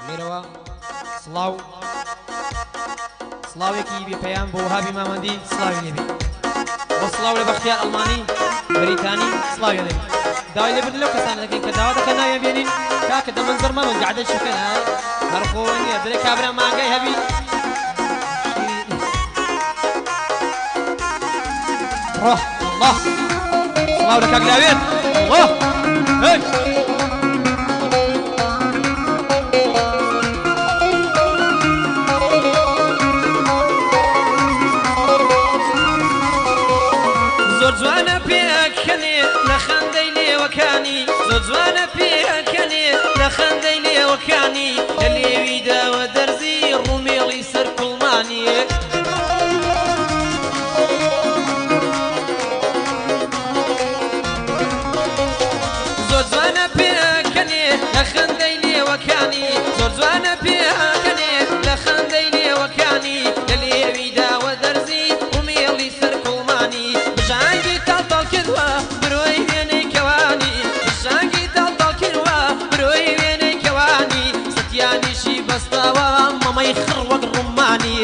لێرەوە سڵاوێکی بێپەیام بۆ وهابی مامەندی سڵاوی لێبێ بۆ سڵاو لە بەختیار ئەڵمانی بەریتانی سڵاوی لێبێ داوای لێبردن لەو کەسانە دەکەین کە داوا دەکەن ناویان بێنین کاکە دەمەنزەر مەمن گەعدە شکەن هەرخۆ نییە درێ کابرا مانگای هەبی ڕۆح الله سڵاو لە کاک لاوێت الله زۆر جوانە پێکەنێ لە خەندەی لێوەکانی زۆر جوانە پێکەنێ لە خەندەی لێوەکانی لە لێوی داوە دەرزی ڕومێڵی سەر کوڵمانیە زۆر جوانە پێکەنێ لە خەندەی لێوەکانی زۆر جوانە پێکەنێ لە خەندەی لێوەکانی لە لێوی داوە دەرزی ڕومێڵی سەر کوڵمانی بژانگی تاڵتاڵ کردووە برۆی وێنەی کەوانی بژانگی تاڵتاڵ کردووە برۆی وێنەی کەوانی ستیانیشی بەستاوە مەمەی خڕ وەک ڕومانی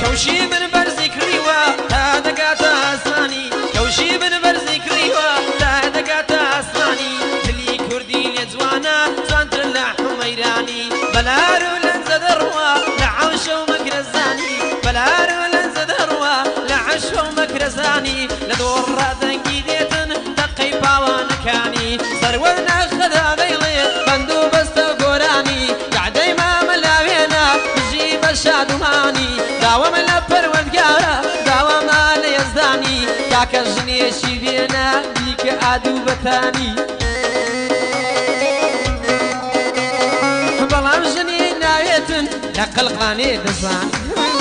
کەوشی من بەرزی کڕیوە تا دەگاتە ئاسمانی کەوشی من بەرزی کڕیوە تا دەگاتە ئاسمانی دلی کوردی لێ جوانە جوانتر لە حومەیرانی بەلار و لەنجە دەڕوە لە عەوشە و مەکرەزانی بەلار و لەنجە دەڕوە لە عەشە و مەکرەزانی لە دۆڕا دەنگی دێتن دەقەی پاوانەکانی سەروەر ناخەدا دەیڵێ بەند و بەستە گۆرانی گەعدەی مامە لاوێنە بژی بە شادومانی داوەمە لە پەروەردگارە داوەمە لە یەزدانی کاکە ژنێشی بێنە دیکە ئادوو بەتانی بەڵام ژنی ناوێتن لە قەڵقڵانێ دەزانی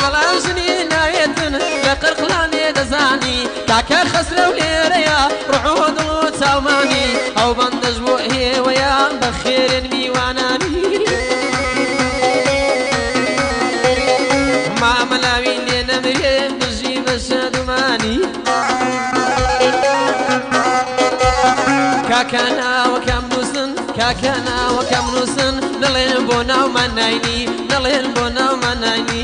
بەڵام ژنی ناوێتن لە قەڵقڵانێ دەزانی کاکە خەسرە و لێرەیە ڕوح و دڵ و چاومانی ئەو بەندەش بۆ هێوەیە بە خێرن میوانانی مامەلاوی لێ نەمرێ دژی بە شادومانی کاکە ناوەکەم نووسن کاکە ناوەکەم نووسن دەڵێن بۆ ناومان ناینی دەڵێن بۆ ناومان ناینی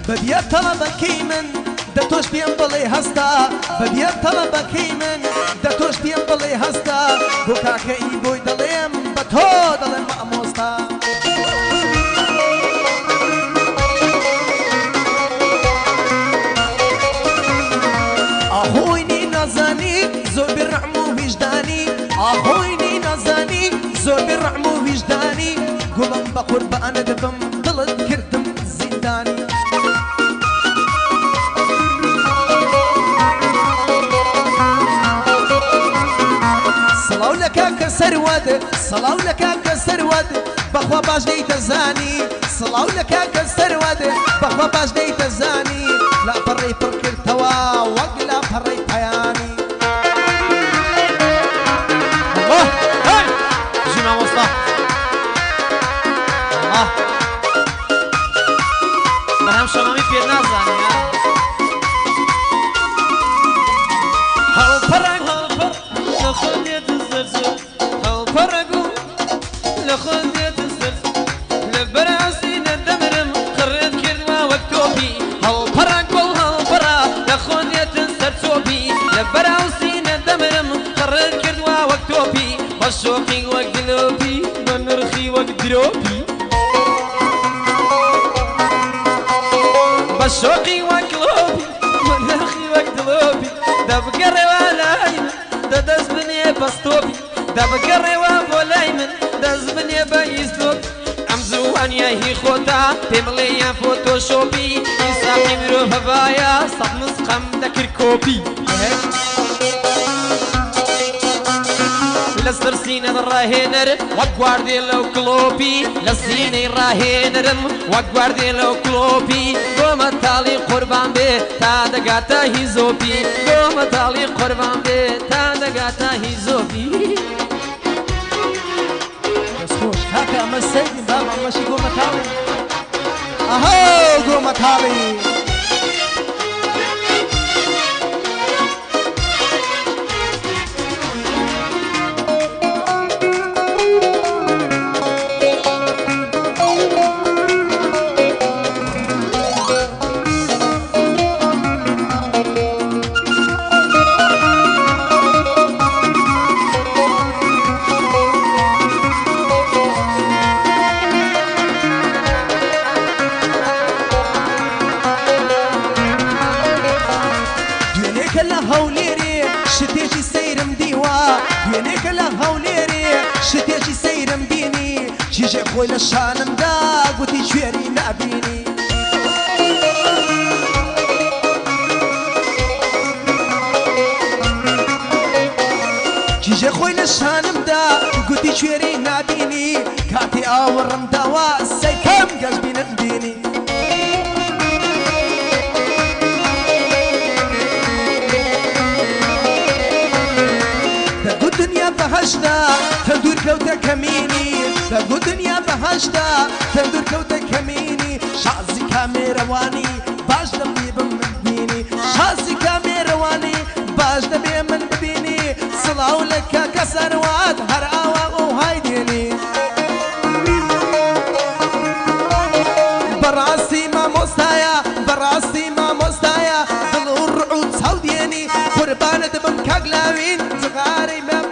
بەبیە تەڵەبەکەی من دەتۆش پێم بڵێ هەستا بەبیە تەڵەبەکەی من دەتۆش پێم بڵێ هەستا بۆ کاکەی بۆی دەڵێم بە تۆ دەڵێم مامۆستا ئاهۆینی نازانی زۆر بێڕەحم و ویژدانی ئاهۆینی نازانی زۆر بێڕەحم و ویژدانی گوڵم بە قوربانە دەبم دڵت کردم زیندانی سڵاو لە کاکە سەروەد سڵاو لە کاکە سەروەد بەخوا باش دەیتەزانی سڵاو لە کاکە سەروەد بەخوا باش دەیتەزانی لاپەڕەی پڕ کردەوە وەک لاپەڕەی پەیانی الله ژی مامۆستا الله بەرهەم شەمامی پێ نازانی هەڵپەڕێک هەڵپەڕ لە خۆندێت زەرزە هەڵپەڕێک و لە خۆندێت زەرزە لە بەرازی نەدەمرم قڕێت کردوە وەک تۆپی هەڵپەڕە گوڵ هەڵپەڕە لە خۆنیەتن سەرچۆپی لە بەراوسینە دەمرم قڕت کردووە وەک تۆپی بە شۆقی وەک دلۆپی بە نرخی وەک درۆپی بە شۆقی وەک لۆپی بە نرخی وەک دلۆپی دەبگەڕێوە لای من دەدەست بنێ بەستۆپی دەبگەڕێوە بۆ لای من دەست بنێ بە ئیستۆپی ئەم زووانیە هی خۆتا پێم بڵێ یان فۆتۆشۆپی ئینساقی مرۆڤ هەبایە سەد نسخەم دەکرد کۆپی لە سەر سینەت ڕاهێنەر وەک گواردێلە و کلۆپی لە سینەی ڕاهێنەرم وەک گواردێلە و کلۆپی گۆمە تاڵی قوربان بێ تا دەگاتە هیزۆپی گۆمە تاڵی قوربان بێ تا دەگاتە هیزۆپی دەستخۆش کاکە ئەمە سەیدین بابە ئەمەشی گۆمەتاڵی ئەهۆ گۆمەتاڵی شتێکی سەیرم دیوە دوێنێکە لە هەولێرێ شتێکی سەیرم بینی کیژێ خۆی لە شانمدا گوتی کوێری نابینی کیژێ خۆی لە شانمدا گوتی کوێری نابینی کاتی ئاوەڕم داوا سەیکەم گەشت بینم بینی بەهەشتا تەندور کەوتە کەمینی دەگو دنیا بەهەشتا تەندور کەوتە کەمینی شازی کامێرەوانی باش دەبێ بم ببینی شازی کامێرەوانی باش دەبێ من ببینی سڵاو لە کاکە سەروات هەر ئاوا ئەو های دێنی بەڕاستی مامۆستایە بەڕاستی مامۆستایە دڵ و ڕوع و چاو دێنی قوربانە دەبم کاک لاوین جغارەی مەم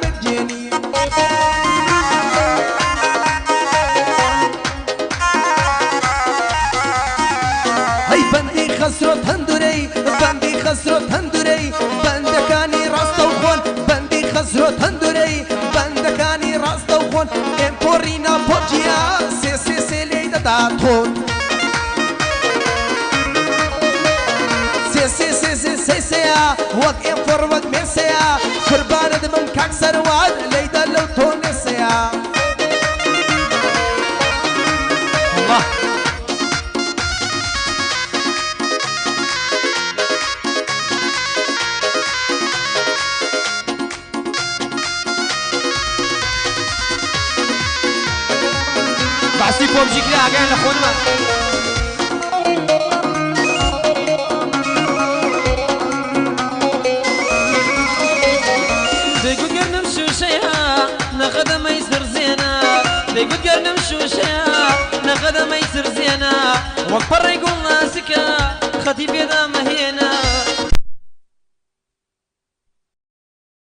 خسرۆ هەندورەی بەندی خسرۆ هەندورەی بەندەکانی ڕاستە و خۆن بەندی خسرۆ هەندورەی بەندەکانی ڕاستە و خۆن ئێم پۆڕینا پۆجیا سێ سێ سێ لێی دەدا تۆن سێ سێ سێ سێ سێ سێیا وەک ئێم فۆڕ وەک مێسەیە قوربانە دەبم کاک سەروات لەیدا لەو تۆ نێسەیە باسی کۆمجی کرا ئاگیان لە خۆنمە دەیگوت گەرنم شوشەیە نەقەدەمەی سرزێنە دەیگوت گەرنم شوشەیە نەقەدەمەی سرزێنە وەک پەڕێ گوڵ